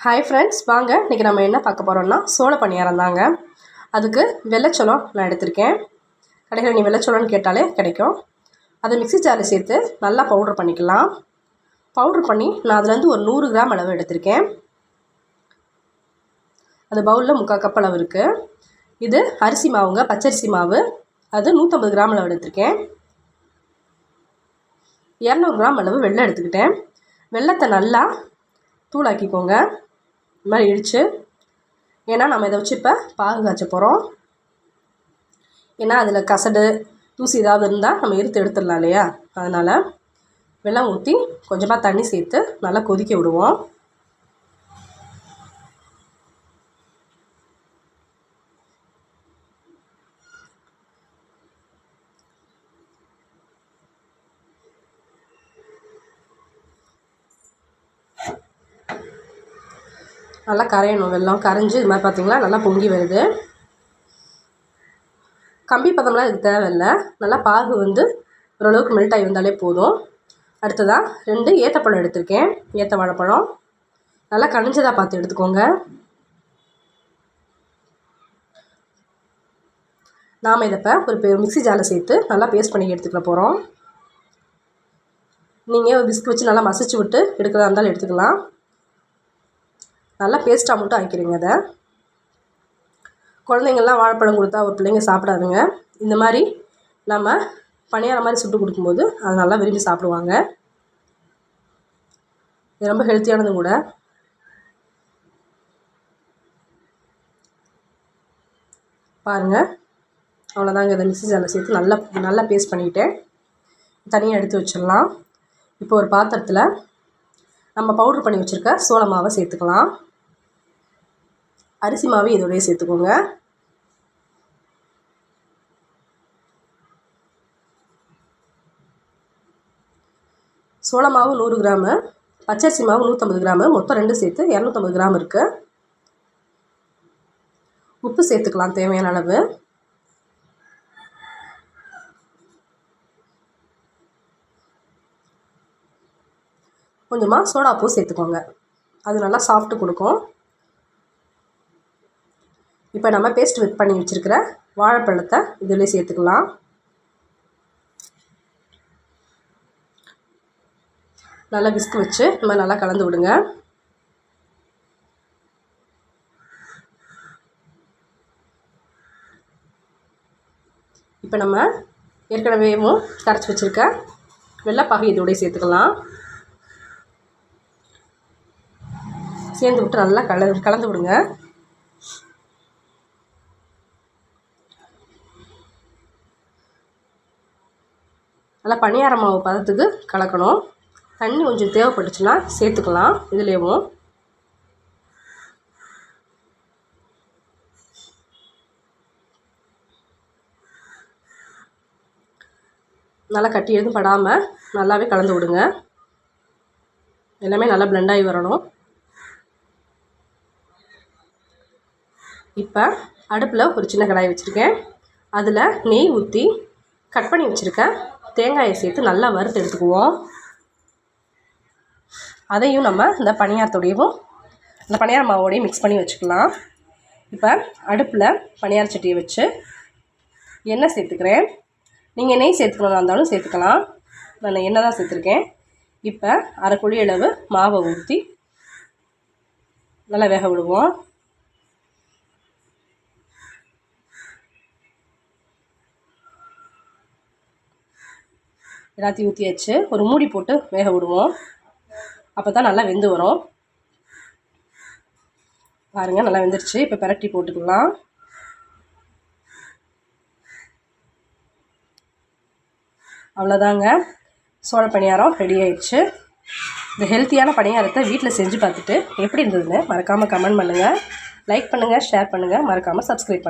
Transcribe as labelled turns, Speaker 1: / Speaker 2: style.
Speaker 1: Hi friends, வாங்க இன்றைக்கி நம்ம என்ன பார்க்க போகிறோம்னா சோள பணியாரம் தாங்க. அதுக்கு வெள்ளைச்சோளம் நான் எடுத்திருக்கேன். கடையில் நீ வெள்ளைச்சோளம்னு கேட்டாலே கிடைக்கும். அதை மிக்ஸி ஜாரில் சேர்த்து நல்லா பவுட்ரு பண்ணிக்கலாம். பவுட்ரு பண்ணி நான் அதுலேருந்து ஒரு 100 கிராம் அளவு எடுத்திருக்கேன். அது பவுலில் 3/4 கப் அளவு இருக்குது. இது அரிசி மாவுங்க, பச்சரிசி மாவு. அது 150 கிராம் அளவு எடுத்திருக்கேன். 200 கிராம் அளவு வெல்லம் எடுத்துக்கிட்டேன். வெல்லத்தை நல்லா தூளாக்கிக்கோங்க, இந்த மாதிரி இடித்து. ஏன்னா நம்ம இதை வச்சு இப்போ பாகு காய்ச்ச போகிறோம். ஏன்னா அதில் கசடு தூசி ஏதாவது இருந்தால் நம்ம எடுத்துடலாம் இல்லையா, அதனால் வெல்லம் ஊற்றி கொஞ்சமாக தண்ணி சேர்த்து நல்லா கொதிக்க விடுவோம். நல்லா கரையணும். வெல்லம் கரைஞ்சி இது மாதிரி பார்த்திங்களா நல்லா பொங்கி வருது. கம்பி பதம்லாம் இதுக்கு தேவையில்லை. நல்லா பாகு ஓரளவுக்கு மெல்ட் ஆகி வந்தாலே போதும். அடுத்ததாக 2 ஏத்தப்பழம் எடுத்திருக்கேன். ஏத்த வாழைப்பழம் நல்லா கனிஞ்சதாக பார்த்து எடுத்துக்கோங்க. நாம் இதை இப்போ ஒரு மிக்ஸி ஜாரில் சேர்த்து நல்லா பேஸ்ட் பண்ணி எடுத்துக்க போகிறோம். நீங்கள் விஸ்க் வச்சு நல்லா மசிச்சு விட்டு எடுக்கிறதா இருந்தாலும் எடுத்துக்கலாம். நல்லா பேஸ்ட்டாக மட்டும் ஆக்கிடுங்க. அதை குழந்தைங்கள்லாம் வாழைப்பழம் கொடுத்தா ஒரு பிள்ளைங்க சாப்பிடாதுங்க. இந்த மாதிரி நம்ம பணியாரம் மாதிரி சுட்டு கொடுக்கும்போது அது நல்லா விரும்பி சாப்பிடுவாங்க. இது ரொம்ப ஹெல்த்தியானதும் கூட. பாருங்கள், அவ்வளோதாங்க. இதை மிக்ஸி ஜாரில் சேர்த்து நல்லா பேஸ்ட் பண்ணிக்கிட்டேன். தனியாக எடுத்து வச்சிடலாம். இப்போ ஒரு பாத்திரத்தில் நம்ம பவுட்ரு பண்ணி வச்சுருக்க சோள மாவை சேர்த்துக்கலாம். அரிசி மாவு இதோடய சேர்த்துக்கோங்க. சோள மாவு 100 கிராமு, பச்சரிசி மாவு 150 கிராமு, மொத்தம் 2 சேர்த்து 250 கிராம் இருக்குது. உப்பு சேர்த்துக்கலாம் தேவையான அளவு. கொஞ்சமாக சோடாப்பூ சேர்த்துக்கோங்க, அது நல்லா சாஃப்ட்டு கொடுக்கும். இப்போ நம்ம பேஸ்ட் பண்ணி வச்சுருக்கிற வாழைப்பழத்தை இதிலே சேர்த்துக்கலாம். நல்லா விஸ்க் வச்சு நம்ம நல்லா கலந்து விடுங்க. இப்போ நம்ம ஏற்கனவேவும் கரைச்சி வச்சுருக்க வெள்ளைப்பாகு இதோடய சேர்த்துக்கலாம். சேர்ந்து விட்டு நல்லா கலந்து விடுங்க. நல்லா பணியார மாவு பதத்துக்கு கலக்கணும். தண்ணி கொஞ்சம் தேவைப்பட்டுச்சுன்னா சேர்த்துக்கலாம். இதுலேயும் நல்லா கட்டி எதுவும் படாமல் நல்லாவே கலந்து விடுங்க. எல்லாமே நல்லா பிளெண்ட் ஆகி வரணும். இப்போ அடுப்பில் ஒரு சின்ன கடாய் வச்சுருக்கேன். அதில் நெய் ஊற்றி கட் பண்ணி வச்சுருக்கேன் தேங்காயை சேர்த்து நல்லா வறுத்து எடுத்துக்குவோம். அதையும் நம்ம இந்த பணியாரத்தோடையும் இந்த பணியார மாவோடையும் மிக்ஸ் பண்ணி வச்சுக்கலாம். இப்போ அடுப்பில் பணியார சட்டியை வச்சு எண்ணெய் சேர்த்துக்கிறேன். நீங்கள் நெய் சேர்த்துக்கணும்னா இருந்தாலும் சேர்த்துக்கலாம். நான் எண்ணெய் தான் சேர்த்துருக்கேன். இப்போ 1/2 குழி அளவு மாவை ஊற்றி நல்லா வேக விடுவோம். எல்லாத்தையும் ஊற்றியாச்சு. ஒரு மூடி போட்டு வேக விடுவோம். அப்போ தான் நல்லா வெந்து வரும். பாருங்கள், நல்லா வெந்துருச்சு. இப்போ பிரட்டி போட்டுக்கலாம். அவ்வளோதாங்க, சோள பணியாரம் ரெடி ஆயிடுச்சு. இந்த ஹெல்த்தியான பணியாரத்தை வீட்டில் செஞ்சு பார்த்துட்டு எப்படி இருந்ததுன்னு மறக்காமல் கமெண்ட் பண்ணுங்கள். லைக் பண்ணுங்கள், ஷேர் பண்ணுங்கள், மறக்காமல் சப்ஸ்கிரைப் பண்ணுங்கள்.